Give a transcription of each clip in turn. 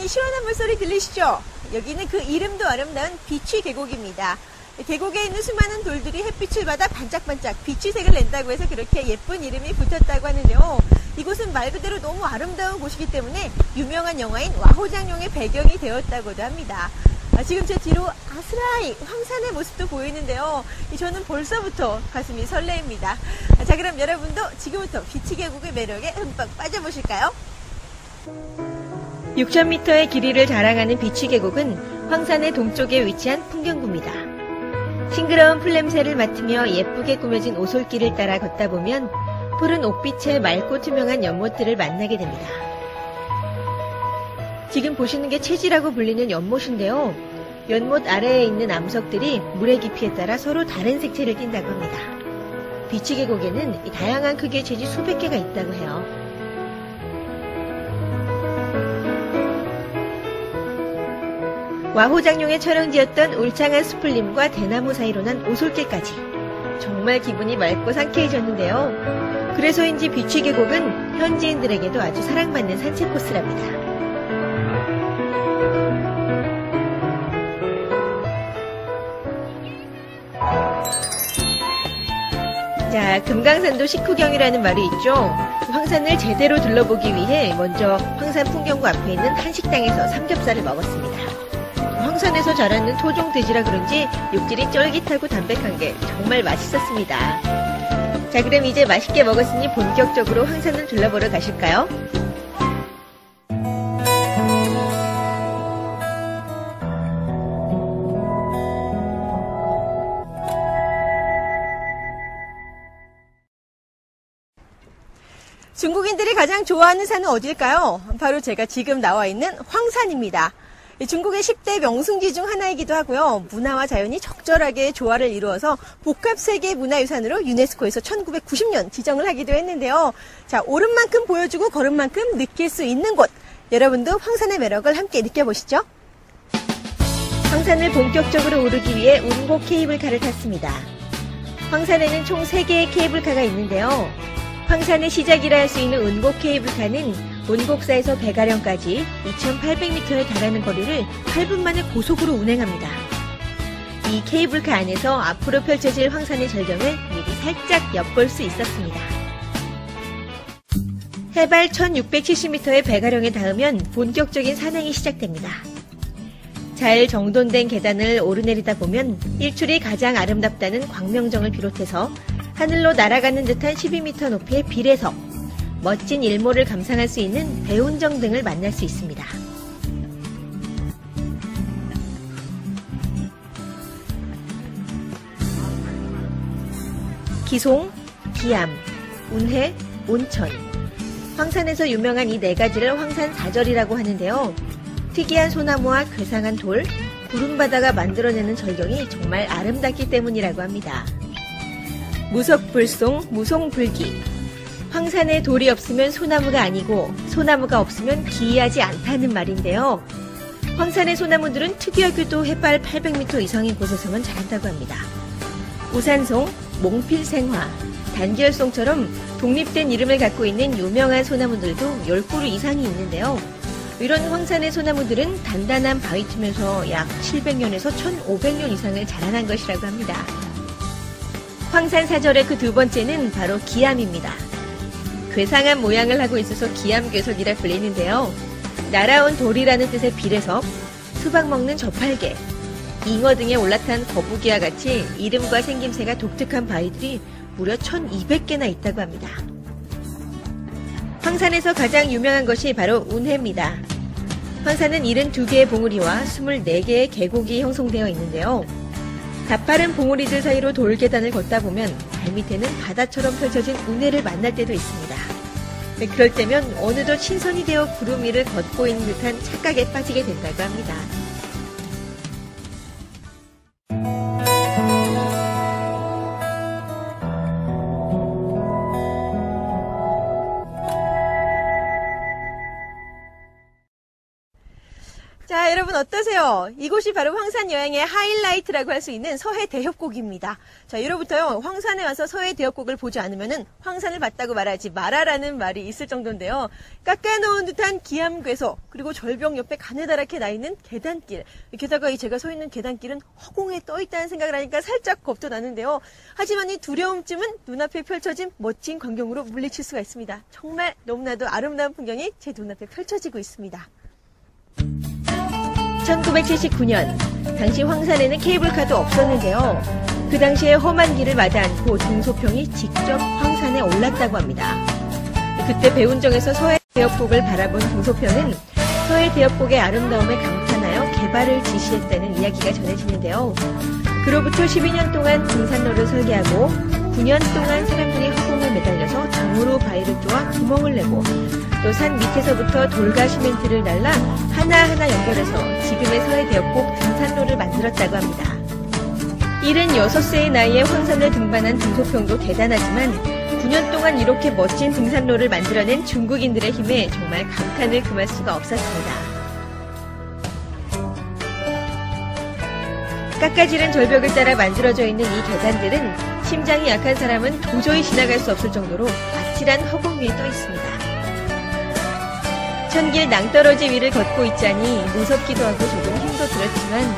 이 시원한 물소리 들리시죠? 여기는 그 이름도 아름다운 비취 계곡입니다. 계곡에 있는 수많은 돌들이 햇빛을 받아 반짝반짝 비취색을 낸다고 해서 그렇게 예쁜 이름이 붙었다고 하는데요. 이곳은 말 그대로 너무 아름다운 곳이기 때문에 유명한 영화인 와호장룡의 배경이 되었다고도 합니다. 지금 제 뒤로 아스라이 황산의 모습도 보이는데요. 저는 벌써부터 가슴이 설레입니다. 자, 그럼 여러분도 지금부터 비취 계곡의 매력에 흠뻑 빠져보실까요? 6,000m의 길이를 자랑하는 비취 계곡은 황산의 동쪽에 위치한 풍경구입니다. 싱그러운 풀냄새를 맡으며 예쁘게 꾸며진 오솔길을 따라 걷다 보면 푸른 옥빛의 맑고 투명한 연못들을 만나게 됩니다. 지금 보시는 게 채지라고 불리는 연못인데요. 연못 아래에 있는 암석들이 물의 깊이에 따라 서로 다른 색채를 띈다고 합니다. 비취 계곡에는 다양한 크기의 채지 수백 개가 있다고 해요. 와호장룡의 촬영지였던 울창한 수풀림과 대나무 사이로 난 오솔길까지 정말 기분이 맑고 상쾌해졌는데요. 그래서인지 비취 계곡은 현지인들에게도 아주 사랑받는 산책 코스랍니다. 자, 금강산도 식후경이라는 말이 있죠. 황산을 제대로 둘러보기 위해 먼저 황산 풍경구 앞에 있는 한식당에서 삼겹살을 먹었습니다. 황산에서 자라는 토종 돼지라 그런지 육질이 쫄깃하고 담백한 게 정말 맛있었습니다. 자, 그럼 이제 맛있게 먹었으니 본격적으로 황산을 둘러보러 가실까요? 중국인들이 가장 좋아하는 산은 어딜까요? 바로 제가 지금 나와 있는 황산입니다. 중국의 10대 명승지 중 하나이기도 하고요. 문화와 자연이 적절하게 조화를 이루어서 복합세계문화유산으로 유네스코에서 1990년 지정을 하기도 했는데요. 자, 오른 만큼 보여주고 걸은 만큼 느낄 수 있는 곳. 여러분도 황산의 매력을 함께 느껴보시죠. 황산을 본격적으로 오르기 위해 운곡 케이블카를 탔습니다. 황산에는 총 3개의 케이블카가 있는데요. 황산의 시작이라 할 수 있는 운곡 케이블카는 운곡사에서 백아령까지 2,800m에 달하는 거리를 8분 만에 고속으로 운행합니다. 이 케이블카 안에서 앞으로 펼쳐질 황산의 절경을 미리 살짝 엿볼 수 있었습니다. 해발 1,670m의 백아령에 닿으면 본격적인 산행이 시작됩니다. 잘 정돈된 계단을 오르내리다 보면 일출이 가장 아름답다는 광명정을 비롯해서 하늘로 날아가는 듯한 12m 높이의 비례석, 멋진 일몰을 감상할 수 있는 대운정 등을 만날 수 있습니다. 기송, 기암, 운해, 온천. 황산에서 유명한 이 4가지를 황산사절이라고 하는데요. 특이한 소나무와 괴상한 돌, 구름바다가 만들어내는 절경이 정말 아름답기 때문이라고 합니다. 무석불송, 무송불기. 황산에 돌이 없으면 소나무가 아니고 소나무가 없으면 기이하지 않다는 말인데요. 황산의 소나무들은 특이하게도 해발 800m 이상인 곳에서만 자란다고 합니다. 우산송, 몽필생화, 단결송처럼 독립된 이름을 갖고 있는 유명한 소나무들도 10그루 이상이 있는데요. 이런 황산의 소나무들은 단단한 바위 틈에서 약 700년에서 1500년 이상을 자라난 것이라고 합니다. 황산사절의 그 두 번째는 바로 기암입니다. 괴상한 모양을 하고 있어서 기암괴석이라 불리는데요. 날아온 돌이라는 뜻의 비례석, 수박 먹는 저팔계, 잉어 등에 올라탄 거북이와 같이 이름과 생김새가 독특한 바위들이 무려 1,200개나 있다고 합니다. 황산에서 가장 유명한 것이 바로 운해입니다. 황산은 72개의 봉우리와 24개의 계곡이 형성되어 있는데요. 가파른 봉우리들 사이로 돌계단을 걷다 보면 발밑에는 바다처럼 펼쳐진 운해를 만날 때도 있습니다. 그럴 때면 어느덧 신선이 되어 구름 위를 걷고 있는 듯한 착각에 빠지게 된다고 합니다. 자, 여러분 어떠세요? 이곳이 바로 황산 여행의 하이라이트라고 할 수 있는 서해 대협곡입니다. 자, 예로부터요, 황산에 와서 서해 대협곡을 보지 않으면은 황산을 봤다고 말하지 마라라는 말이 있을 정도인데요. 깎아놓은 듯한 기암괴석, 그리고 절벽 옆에 가느다랗게 나 있는 계단길. 게다가 이 제가 서 있는 계단길은 허공에 떠 있다는 생각을 하니까 살짝 겁도 나는데요. 하지만 이 두려움쯤은 눈앞에 펼쳐진 멋진 광경으로 물리칠 수가 있습니다. 정말 너무나도 아름다운 풍경이 제 눈앞에 펼쳐지고 있습니다. 1979년, 당시 황산에는 케이블카도 없었는데요. 그 당시에 험한 길을 마다 않고 등소평이 직접 황산에 올랐다고 합니다. 그때 배운정에서 서해 대협곡을 바라본 등소평은 서해 대협곡의 아름다움에 감탄하여 개발을 지시했다는 이야기가 전해지는데요. 그로부터 12년 동안 등산로를 설계하고 9년 동안 사람들이 허공을 매달려서 장으로 바위를 쪼아 구멍을 내고 또 산 밑에서부터 돌과 시멘트를 날라 하나하나 연결해서 지금의 서해 대협곡 등산로를 만들었다고 합니다. 76세의 나이에 황산을 등반한 등소평도 대단하지만 9년 동안 이렇게 멋진 등산로를 만들어낸 중국인들의 힘에 정말 감탄을 금할 수가 없었습니다. 깎아지른 절벽을 따라 만들어져 있는 이 계단들은 심장이 약한 사람은 도저히 지나갈 수 없을 정도로 아찔한 허공 위에 떠 있습니다. 천길 낭떠러지 위를 걷고 있자니 무섭기도 하고 조금 힘도 들었지만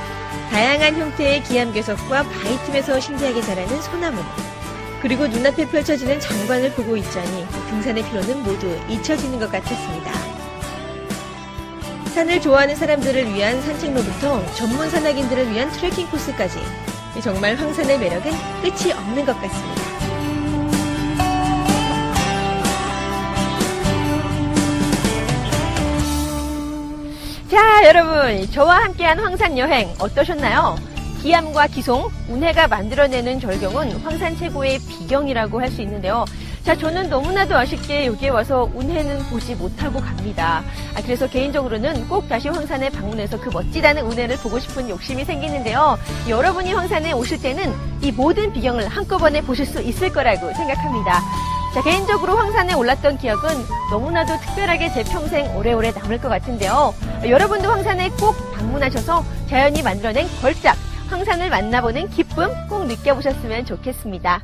다양한 형태의 기암괴석과 바위 틈에서 신기하게 자라는 소나무 그리고 눈앞에 펼쳐지는 장관을 보고 있자니 등산의 피로는 모두 잊혀지는 것 같았습니다. 산을 좋아하는 사람들을 위한 산책로부터 전문 산악인들을 위한 트레킹 코스까지 정말 황산의 매력은 끝이 없는 것 같습니다. 자, 여러분, 저와 함께한 황산 여행 어떠셨나요? 기암과 기송, 운해가 만들어내는 절경은 황산 최고의 비경이라고 할 수 있는데요. 자, 저는 너무나도 아쉽게 여기에 와서 운해는 보지 못하고 갑니다. 그래서 개인적으로는 꼭 다시 황산에 방문해서 그 멋지다는 운해를 보고 싶은 욕심이 생기는데요. 여러분이 황산에 오실 때는 이 모든 비경을 한꺼번에 보실 수 있을 거라고 생각합니다. 자, 개인적으로 황산에 올랐던 기억은 너무나도 특별하게 제 평생 오래오래 남을 것 같은데요. 여러분도 황산에 꼭 방문하셔서 자연이 만들어낸 걸작, 황산을 만나보는 기쁨 꼭 느껴보셨으면 좋겠습니다.